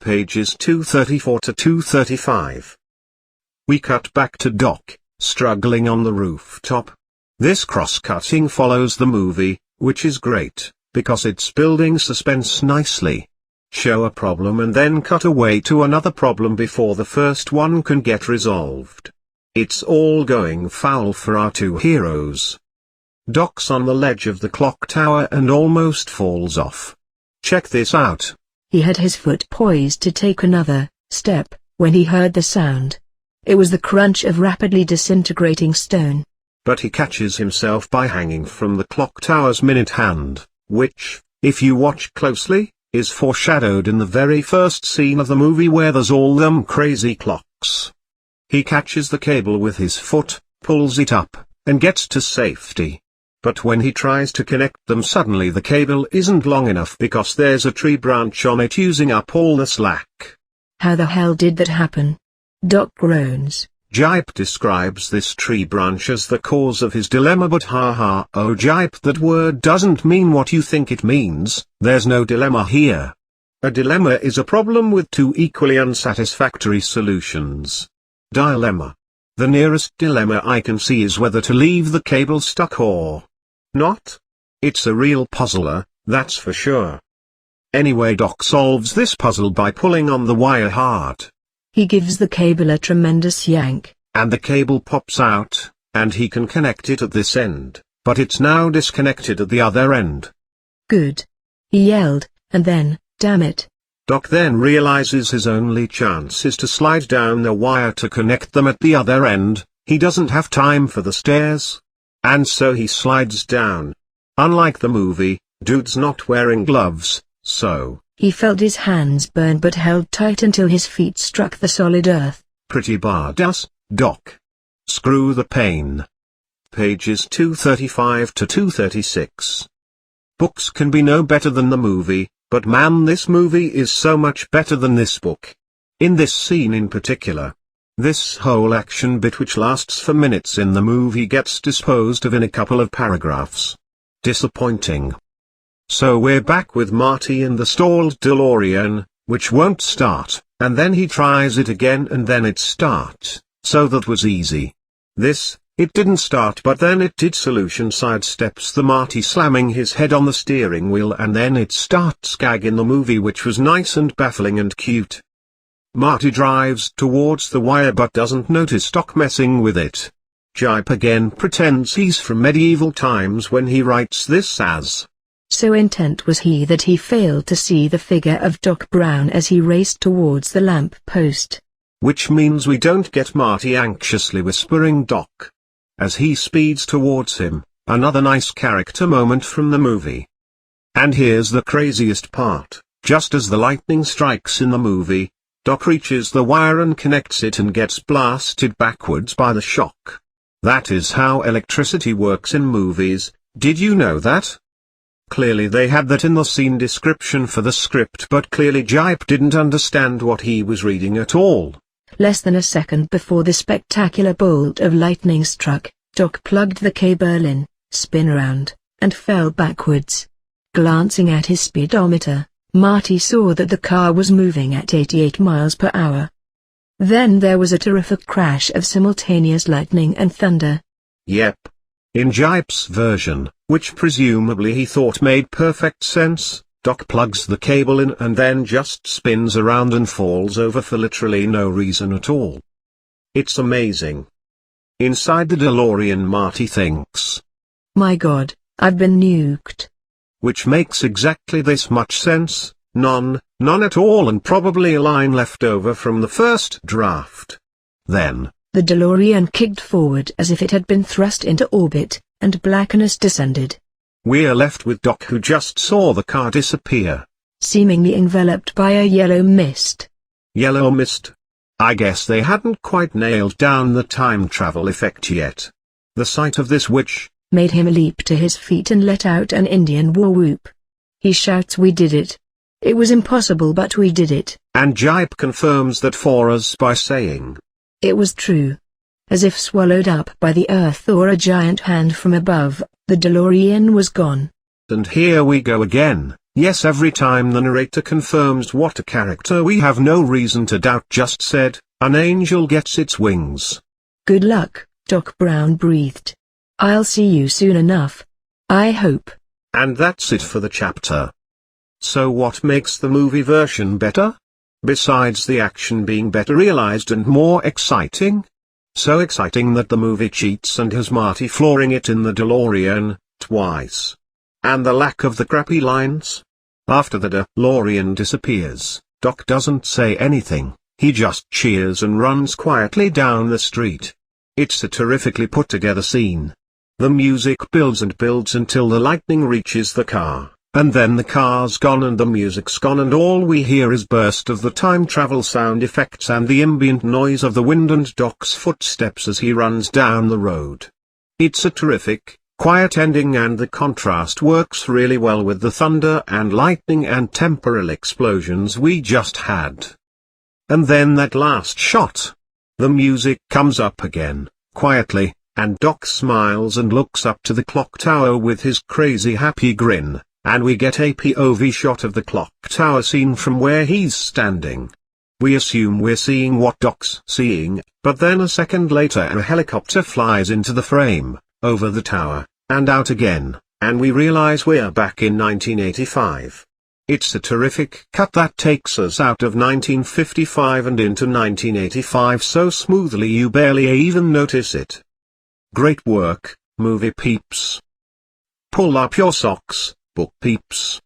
pages 234 to 235. We cut back to Doc, struggling on the rooftop. This cross-cutting follows the movie, which is great, because it's building suspense nicely. Show a problem and then cut away to another problem before the first one can get resolved. It's all going foul for our two heroes. Doc's on the ledge of the clock tower and almost falls off. Check this out. He had his foot poised to take another step, when he heard the sound. It was the crunch of rapidly disintegrating stone. But he catches himself by hanging from the clock tower's minute hand, which, if you watch closely, is foreshadowed in the very first scene of the movie where there's all them crazy clocks. He catches the cable with his foot, pulls it up, and gets to safety. But when he tries to connect them, suddenly the cable isn't long enough because there's a tree branch on it using up all the slack. How the hell did that happen? Doc groans. Gipe describes this tree branch as the cause of his dilemma, but oh Gipe, that word doesn't mean what you think it means. There's no dilemma here. A dilemma is a problem with two equally unsatisfactory solutions. Dilemma. The nearest dilemma I can see is whether to leave the cable stuck or not. It's a real puzzler, that's for sure. Anyway, Doc solves this puzzle by pulling on the wire hard. He gives the cable a tremendous yank. And the cable pops out, and he can connect it at this end, but it's now disconnected at the other end. Good. He yelled, and then, damn it. Doc then realizes his only chance is to slide down the wire to connect them at the other end. He doesn't have time for the stairs. And so he slides down. Unlike the movie, dude's not wearing gloves, so he felt his hands burn but held tight until his feet struck the solid earth. Pretty badass, Doc. Screw the pain. Pages 235 to 236. Books can be no better than the movie, but man, this movie is so much better than this book. In this scene in particular. This whole action bit, which lasts for minutes in the movie, gets disposed of in a couple of paragraphs. Disappointing. So we're back with Marty in the stalled DeLorean, which won't start, and then he tries it again and then it starts. So that was easy. This, it didn't start but then it did. Solution sidesteps the Marty slamming his head on the steering wheel and then it starts. Gag in the movie, which was nice and baffling and cute. Marty drives towards the wire but doesn't notice Doc messing with it. Gipe again pretends he's from medieval times when he writes this as. So intent was he that he failed to see the figure of Doc Brown as he raced towards the lamp post. Which means we don't get Marty anxiously whispering Doc as he speeds towards him, another nice character moment from the movie. And here's the craziest part, just as the lightning strikes in the movie, Doc reaches the wire and connects it and gets blasted backwards by the shock. That is how electricity works in movies. Did you know that? Clearly they had that in the scene description for the script, but clearly Gipe didn't understand what he was reading at all. Less than a second before the spectacular bolt of lightning struck, Doc plugged the cable in, spun around, and fell backwards. Glancing at his speedometer, Marty saw that the car was moving at 88 miles per hour. Then there was a terrific crash of simultaneous lightning and thunder. Yep. In Gipe's version, which presumably he thought made perfect sense, Doc plugs the cable in and then just spins around and falls over for literally no reason at all. It's amazing. Inside the DeLorean, Marty thinks, my God, I've been nuked. Which makes exactly this much sense, none at all, and probably a line left over from the first draft. Then the DeLorean kicked forward as if it had been thrust into orbit, and blackness descended. We're left with Doc, who just saw the car disappear, seemingly enveloped by a yellow mist. Yellow mist? I guess they hadn't quite nailed down the time travel effect yet. The sight of this witch made him leap to his feet and let out an Indian war whoop. He shouts, we did it. It was impossible, but we did it. And Gipe confirms that for us by saying, it was true. As if swallowed up by the earth or a giant hand from above, the DeLorean was gone. And here we go again, Yes, every time the narrator confirms what a character we have no reason to doubt just said, an angel gets its wings. Good luck, Doc Brown breathed. I'll see you soon enough. I hope. And that's it for the chapter. So what makes the movie version better? Besides the action being better realized and more exciting? So exciting that the movie cheats and has Marty flooring it in the DeLorean, twice. And the lack of the crappy lines? After the DeLorean disappears, Doc doesn't say anything, he just cheers and runs quietly down the street. It's a terrifically put together scene. The music builds and builds until the lightning reaches the car, and then the car's gone and the music's gone and all we hear is burst of the time travel sound effects and the ambient noise of the wind and Doc's footsteps as he runs down the road. It's a terrific, quiet ending and the contrast works really well with the thunder and lightning and temporal explosions we just had. And then that last shot. The music comes up again, quietly, and Doc smiles and looks up to the clock tower with his crazy happy grin, and we get a POV shot of the clock tower scene from where he's standing. We assume we're seeing what Doc's seeing, but then a second later a helicopter flies into the frame, over the tower, and out again, and we realize we're back in 1985. It's a terrific cut that takes us out of 1955 and into 1985 so smoothly you barely even notice it. Great work, movie peeps. Pull up your socks, book peeps.